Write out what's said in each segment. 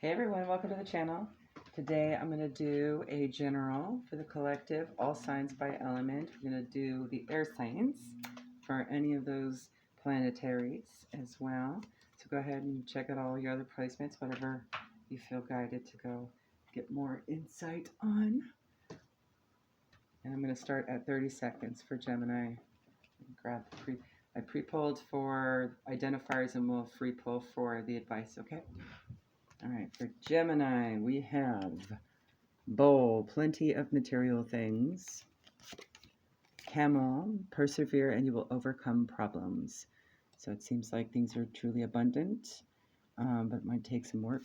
Hey everyone, welcome to the channel. Today I'm going to do a general for the collective, all signs by element. We're going to do the air signs for any of those planetaries as well. So go ahead and check out all your other placements, whatever you feel guided to go get more insight on. And I'm going to start at 30 seconds for Gemini. I pre-pulled for identifiers and we'll free pull for the advice, okay? All right, for Gemini, we have bowl, plenty of material things. Camel, persevere and you will overcome problems. So it seems like things are truly abundant, but it might take some work.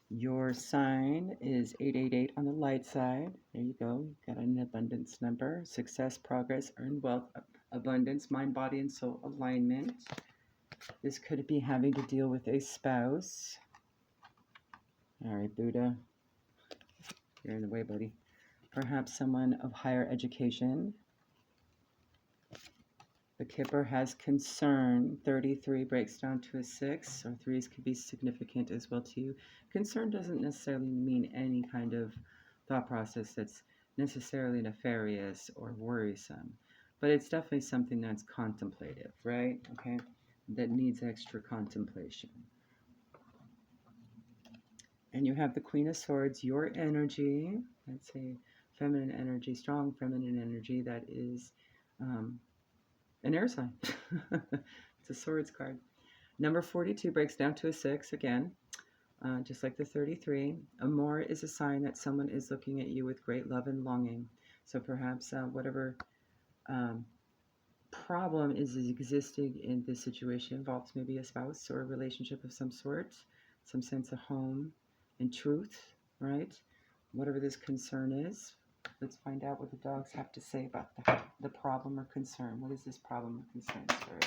Your sign is 888 on the light side. There you go. You've got an abundance number. Success, progress, earned wealth, abundance, mind, body, and soul alignment. This could be having to deal with a spouse. All right, Buddha. You're in the way, buddy. Perhaps someone of higher education. The Kipper has concern. 33 breaks down to a 6, or 3s could be significant as well to you. Concern doesn't necessarily mean any kind of thought process that's necessarily nefarious or worrisome, but it's definitely something that's contemplative, right? Okay, that needs extra contemplation. And you have the Queen of Swords, your energy. Let's say feminine energy, strong feminine energy that is an air sign. It's a Swords card. Number 42 breaks down to a 6 again, just like the 33. Amor is a sign that someone is looking at you with great love and longing. So perhaps whatever problem is existing in this situation involves maybe a spouse or a relationship of some sort, some sense of home and truth, right? Whatever this concern is, let's find out what the dogs have to say about the problem or concern. What is this problem or concern, Spirit?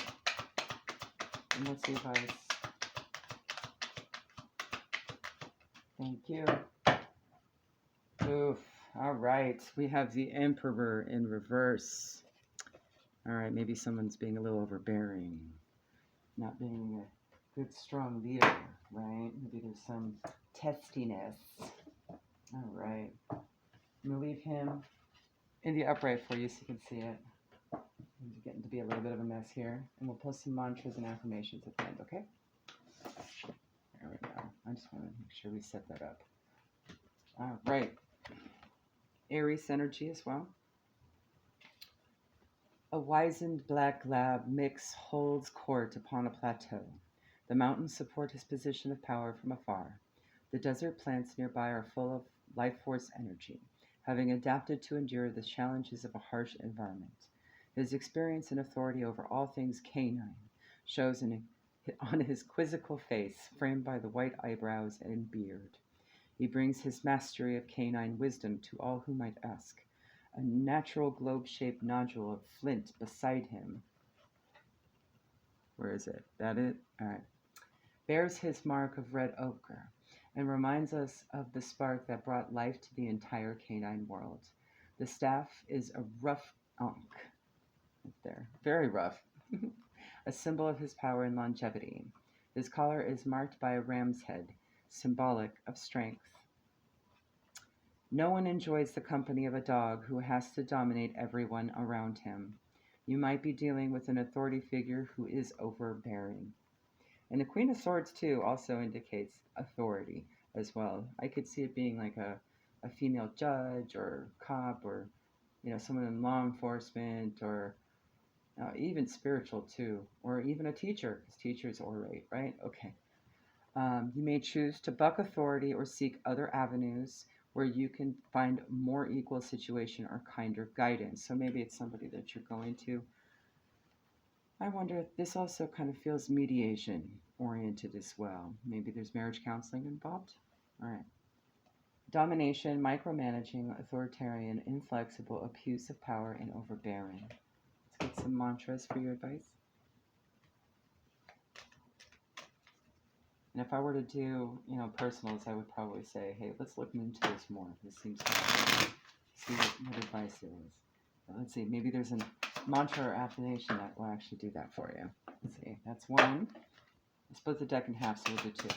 And what's the advice? Thank you. Oof. All right. We have the Emperor in reverse. All right. Maybe someone's being a little overbearing, not being a good, strong leader, right? Maybe there's some testiness. All right. I'm going to leave him in the upright for you so you can see it. It's getting to be a little bit of a mess here. And we'll post some mantras and affirmations at the end, okay? There we go. I just want to make sure we set that up. All right. Aries energy as well. A wizened black lab mix holds court upon a plateau. The mountains support his position of power from afar. The desert plants nearby are full of life force energy, having adapted to endure the challenges of a harsh environment. His experience and authority over all things canine shows on his quizzical face, framed by the white eyebrows and beard. He brings his mastery of canine wisdom to all who might ask. A natural globe-shaped nodule of flint beside him. Where is it? That it? All right. Bears his mark of red ochre and reminds us of the spark that brought life to the entire canine world. The staff is a rough ankh. Right there. Very rough. A symbol of his power and longevity. His collar is marked by a ram's head, symbolic of strength. No one enjoys the company of a dog who has to dominate everyone around him. You might be dealing with an authority figure who is overbearing. And the Queen of Swords, too, also indicates authority as well. I could see it being like a female judge or cop or, someone in law enforcement or even spiritual, too, or even a teacher, because teachers orate, right? Okay. You may choose to buck authority or seek other avenues where you can find more equal situation or kinder guidance. So maybe it's somebody that you're going to. I wonder if this also kind of feels mediation oriented as well. Maybe there's marriage counseling involved. All right. Domination, micromanaging, authoritarian, inflexible, abuse of power, and overbearing. Let's get some mantras for your advice. And if I were to do, personals, I would probably say, hey, let's look into this more. This seems to see what advice there is. Let's see, maybe there's a mantra or affirmation that will actually do that for you. Let's see, that's one. I split the deck in half, so we'll do two.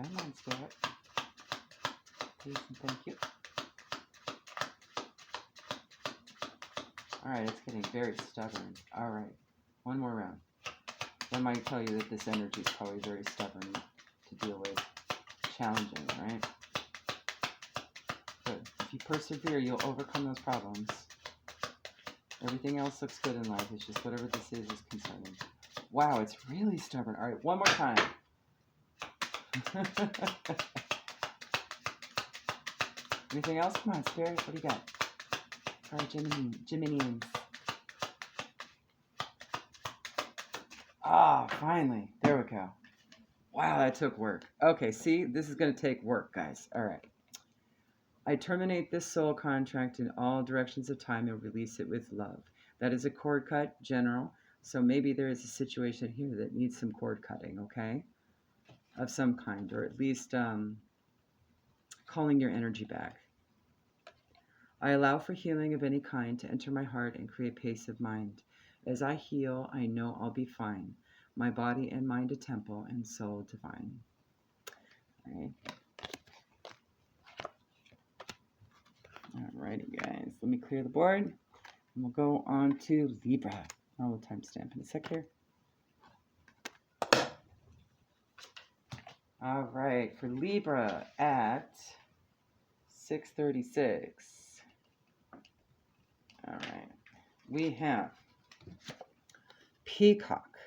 Come on, Spirit. Please and thank you. Alright, it's getting very stubborn. Alright, one more round. That might tell you that this energy is probably very stubborn to deal with. Challenging, right? But if you persevere, you'll overcome those problems. Everything else looks good in life. It's just whatever this is concerning. Wow, it's really stubborn. All right, one more time. Anything else? Come on, Spirit. What do you got? All right, Geminians. Ah, finally. There we go. Wow, that took work. Okay, see, this is going to take work, guys. All right. I terminate this soul contract in all directions of time and release it with love. That is a cord cut, general. So maybe there is a situation here that needs some cord cutting, okay? Of some kind, or at least calling your energy back. I allow for healing of any kind to enter my heart and create peace of mind. As I heal, I know I'll be fine. My body and mind a temple and soul divine. All right. Alrighty, guys. Let me clear the board. And we'll go on to Libra. I'll timestamp in a sec here. All right, for Libra at 6:36. All right, we have Peacock.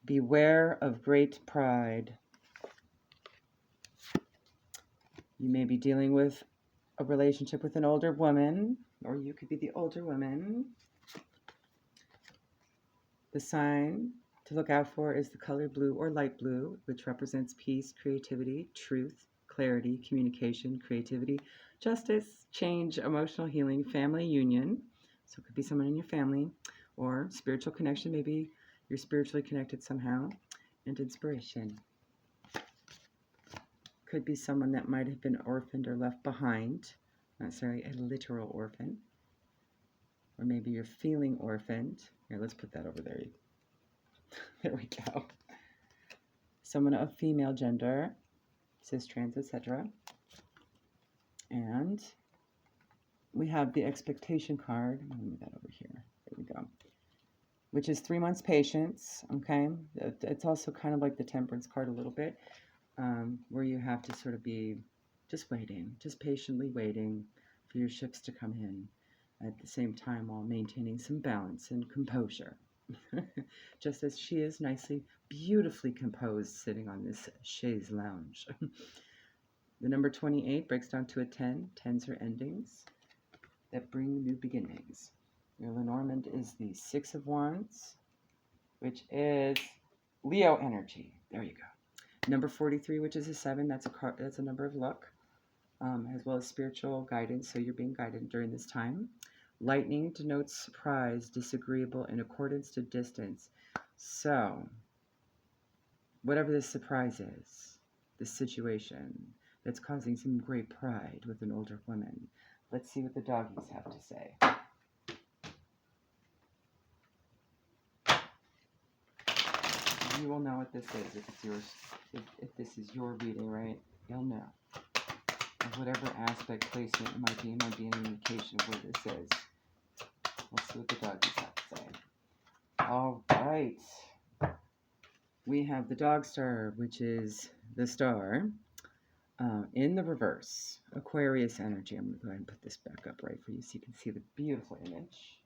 Beware of great pride. You may be dealing with a relationship with an older woman, or you could be the older woman. The sign to look out for is the color blue or light blue, which represents peace, creativity, truth, clarity, communication, creativity, justice, change, emotional healing, family union. So it could be someone in your family, or spiritual connection. Maybe you're spiritually connected somehow, and inspiration. Could be someone that might have been orphaned or left behind, not necessarily a literal orphan. Or maybe you're feeling orphaned. Here, let's put that over there. There we go. Someone of female gender, cis, trans, etc. And we have the expectation card. I'm going to move that over here. There we go. Which is 3 months patience, okay? It's also kind of like the temperance card a little bit, where you have to sort of be just waiting, just patiently waiting for your ships to come in at the same time while maintaining some balance and composure. Just as she is nicely, beautifully composed sitting on this chaise lounge. The number 28 breaks down to a 10. 10s are endings that bring new beginnings. Your Lenormand is the 6 of Wands, which is Leo energy. There you go. Number 43, which is a 7, that's a number of luck, as well as spiritual guidance, so you're being guided during this time. Lightning denotes surprise, disagreeable, in accordance to distance. So, whatever this surprise is, this situation that's causing some great pride with an older woman, let's see what the doggies have to say. You will know what this is if it's yours. If this is your reading, right? You'll know. Of whatever aspect, placement it might be an indication of what this is. Let's see what the doggies have to say. All right. We have the dog star, which is the star in the reverse. Aquarius energy. I'm going to go ahead and put this back up right for you so you can see the beautiful image.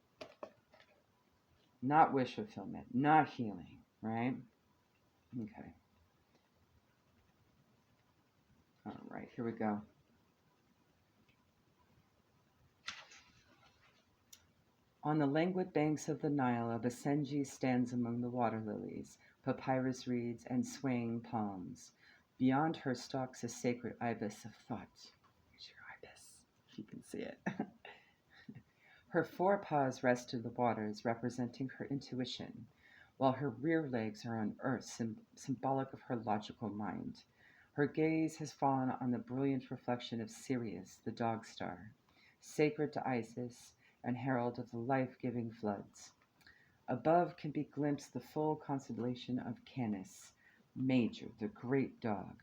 Not wish fulfillment, not healing, right? Okay. All right, here we go. On the languid banks of the Nile, a Basenji stands among the water lilies, papyrus reeds, and swaying palms. Beyond her stalks a sacred ibis of thought. Here's your ibis, if you can see it. Her forepaws rest to the waters, representing her intuition, while her rear legs are on earth, symbolic of her logical mind. Her gaze has fallen on the brilliant reflection of Sirius, the dog star, sacred to Isis and herald of the life-giving floods. Above can be glimpsed the full constellation of Canis, Major, the great dog.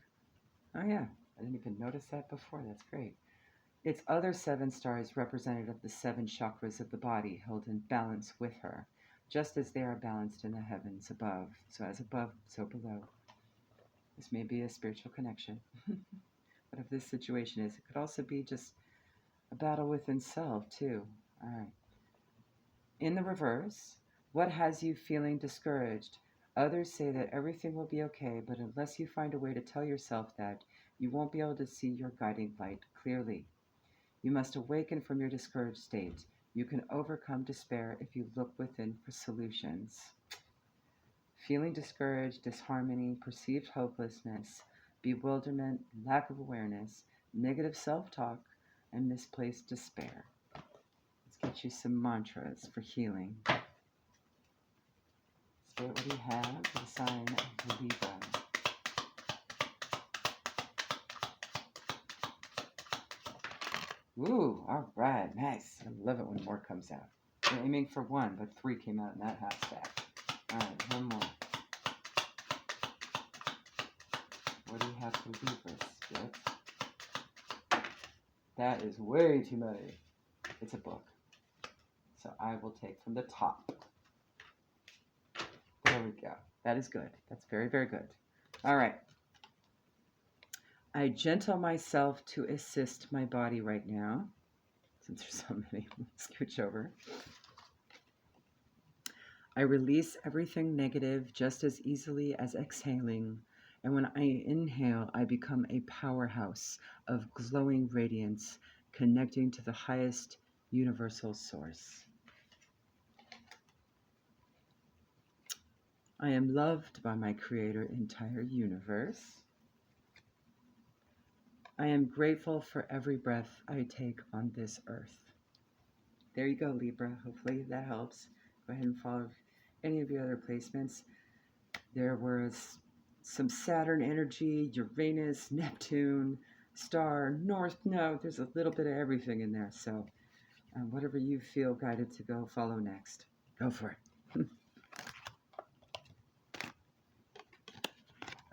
Oh, yeah. I didn't even notice that before. That's great. Its other 7 stars represented of the 7 chakras of the body held in balance with her, just as they are balanced in the heavens above. So as above, so below. This may be a spiritual connection. Whatever this situation is, it could also be just a battle within self, too. All right. In the reverse, what has you feeling discouraged? Others say that everything will be okay, but unless you find a way to tell yourself that, you won't be able to see your guiding light clearly. You must awaken from your discouraged state. You can overcome despair if you look within for solutions. Feeling discouraged, disharmony, perceived hopelessness, bewilderment, lack of awareness, negative self talk, and misplaced despair. Let's get you some mantras for healing. Spirit, what do you have for the sign of Libra? Ooh, all right, nice. I love it when more comes out. We're aiming for 1, but 3 came out in that half stack. All right, 1 more. What do you have for Libra, Spirit? That is way too many. It's a book. So I will take from the top. There we go. That is good. That's very, very good. All right. I gentle myself to assist my body right now. Since there's so many, scooch over. I release everything negative just as easily as exhaling. And when I inhale, I become a powerhouse of glowing radiance connecting to the highest universal source. I am loved by my Creator entire universe. I am grateful for every breath I take on this earth. There you go, Libra. Hopefully that helps. Go ahead and follow any of your other placements. There was some Saturn energy, Uranus, Neptune, Star, North Node. There's a little bit of everything in there. So whatever you feel guided to go follow next, go for it.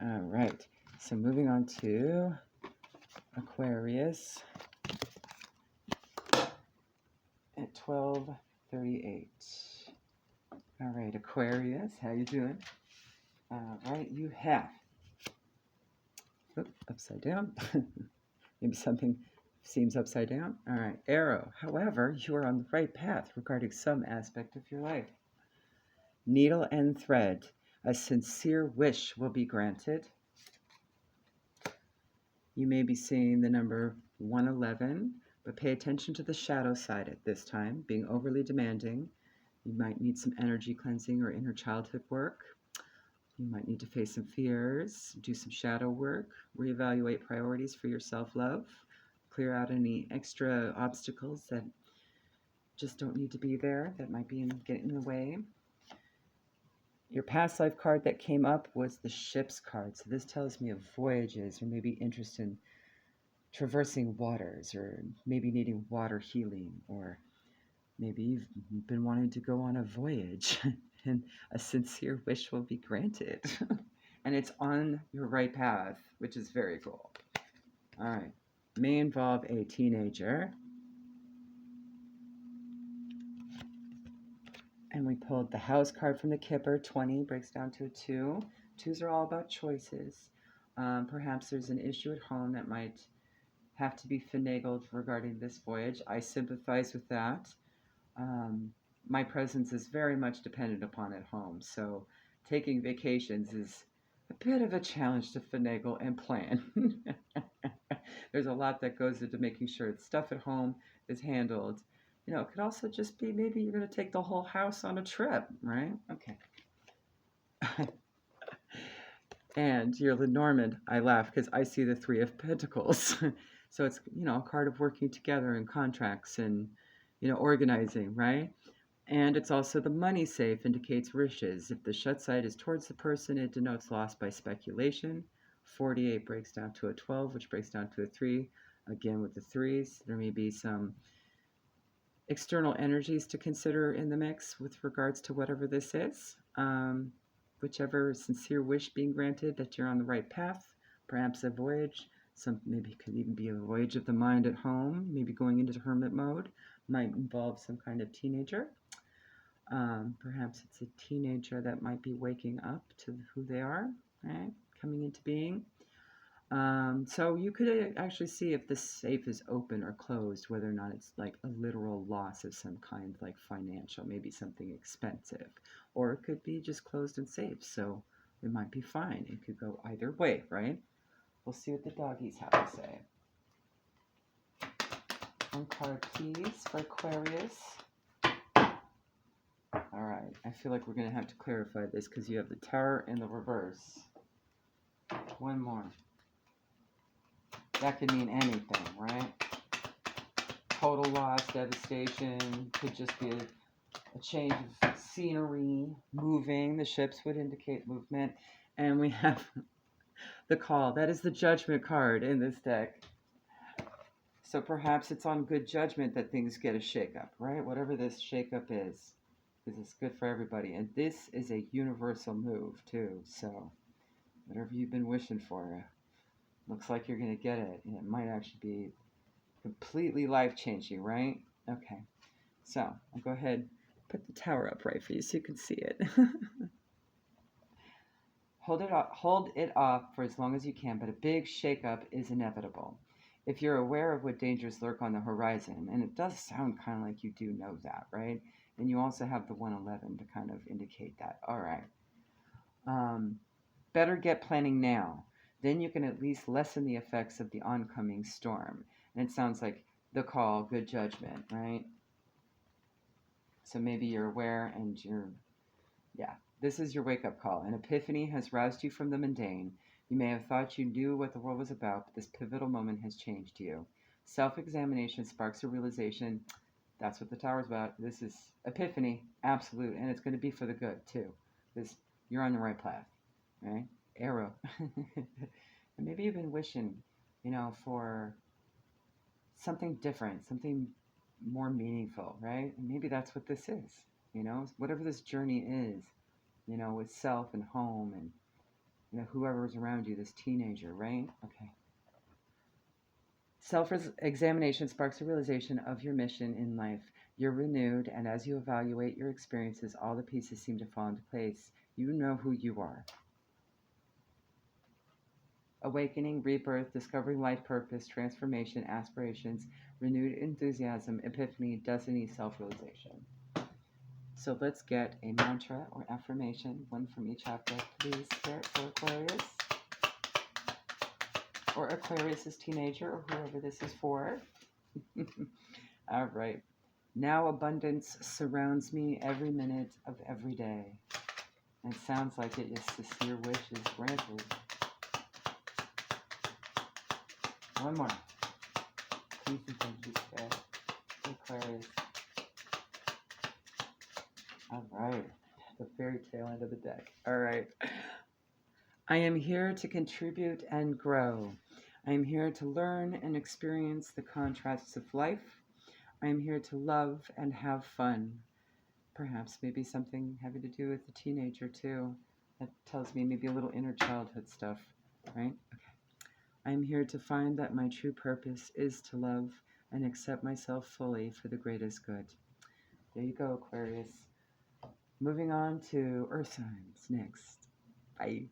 All right. So moving on to Aquarius at 12:38. All right, Aquarius, how you doing? All right, you have upside down. Maybe something seems upside down. All right, arrow. However, you are on the right path regarding some aspect of your life. Needle and thread. A sincere wish will be granted. You may be seeing the number 111, but pay attention to the shadow side at this time, being overly demanding. You might need some energy cleansing or inner childhood work. You might need to face some fears, do some shadow work, reevaluate priorities for your self-love, clear out any extra obstacles that just don't need to be there, that might be getting in the way. Your past life card that came up was the ship's card. So this tells me of voyages or maybe interest in traversing waters or maybe needing water healing, or maybe you've been wanting to go on a voyage and a sincere wish will be granted. And it's on your right path, which is very cool. All right. May involve a teenager. And we pulled the house card from the Kipper. 20 breaks down to a 2. 2s are all about choices. Perhaps there's an issue at home that might have to be finagled regarding this voyage. I sympathize with that. My presence is very much dependent upon at home. So taking vacations is a bit of a challenge to finagle and plan. There's a lot that goes into making sure stuff at home is handled. You know, it could also just be maybe you're going to take the whole house on a trip, right? Okay. And you're Lenormand. I laugh because I see the 3 of Pentacles. So it's, you know, a card of working together and contracts and, you know, organizing, right? And it's also the money safe, indicates riches. If the shut side is towards the person, it denotes loss by speculation. 48 breaks down to a 12, which breaks down to a 3. Again, with the 3s, there may be some external energies to consider in the mix with regards to whatever this is. Whichever sincere wish being granted, that you're on the right path, Perhaps a voyage, maybe it could even be a voyage of the mind at home, maybe going into hermit mode, might involve some kind of teenager. Perhaps it's a teenager that might be waking up to who they are, right? Coming into being. So you could actually see if the safe is open or closed, whether or not it's like a literal loss of some kind, like financial, maybe something expensive, or it could be just closed and safe. So it might be fine. It could go either way, right? We'll see what the doggies have to say. One card, please, for Aquarius. All right. I feel like we're going to have to clarify this because you have the Tower in the reverse. One more. That could mean anything, right? Total loss, devastation, could just be a change of scenery, moving. The ships would indicate movement. And we have the call. That is the Judgment card in this deck. So perhaps it's on good judgment that things get a shakeup, right? Whatever this shakeup is, because it's good for everybody. And this is a universal move, too. So whatever you've been wishing for, looks like you're going to get it. And it might actually be completely life-changing, right? Okay. So I'll go ahead and put the Tower up right for you so you can see it. Hold it off for as long as you can, but a big shakeup is inevitable. If you're aware of what dangers lurk on the horizon, and it does sound kind of like you do know that, right? And you also have the 111 to kind of indicate that. All right. Better get planning now. Then you can at least lessen the effects of the oncoming storm. And it sounds like the call, good judgment, right? So maybe you're aware and this is your wake-up call. An epiphany has roused you from the mundane. You may have thought you knew what the world was about, but this pivotal moment has changed you. Self-examination sparks a realization. That's what the Tower's about. This is epiphany, absolute, and it's going to be for the good, too. Because you're on the right path, right? Arrow. And maybe you've been wishing, for something different, something more meaningful, right? And maybe that's what this is, whatever this journey is, with self and home and, whoever's around you, this teenager, right? Okay. Self-examination sparks a realization of your mission in life. You're renewed, and as you evaluate your experiences, all the pieces seem to fall into place. You know who you are. Awakening, rebirth, discovering life purpose, transformation, aspirations, renewed enthusiasm, epiphany, destiny, self-realization. So let's get a mantra or affirmation, one from each chakra, please, Spirit, for Aquarius. Or Aquarius's teenager, or whoever this is for. All right. Now abundance surrounds me every minute of every day. And it sounds like it. Yes, to see your wish is granted. One more. Please and thank you, Spirit. Aquarius. All right. The fairy tale end of the deck. All right. I am here to contribute and grow. I am here to learn and experience the contrasts of life. I am here to love and have fun. Perhaps maybe something having to do with the teenager too. That tells me maybe a little inner childhood stuff, right? Okay. I am here to find that my true purpose is to love and accept myself fully for the greatest good. There you go, Aquarius. Moving on to Earth signs next. Bye.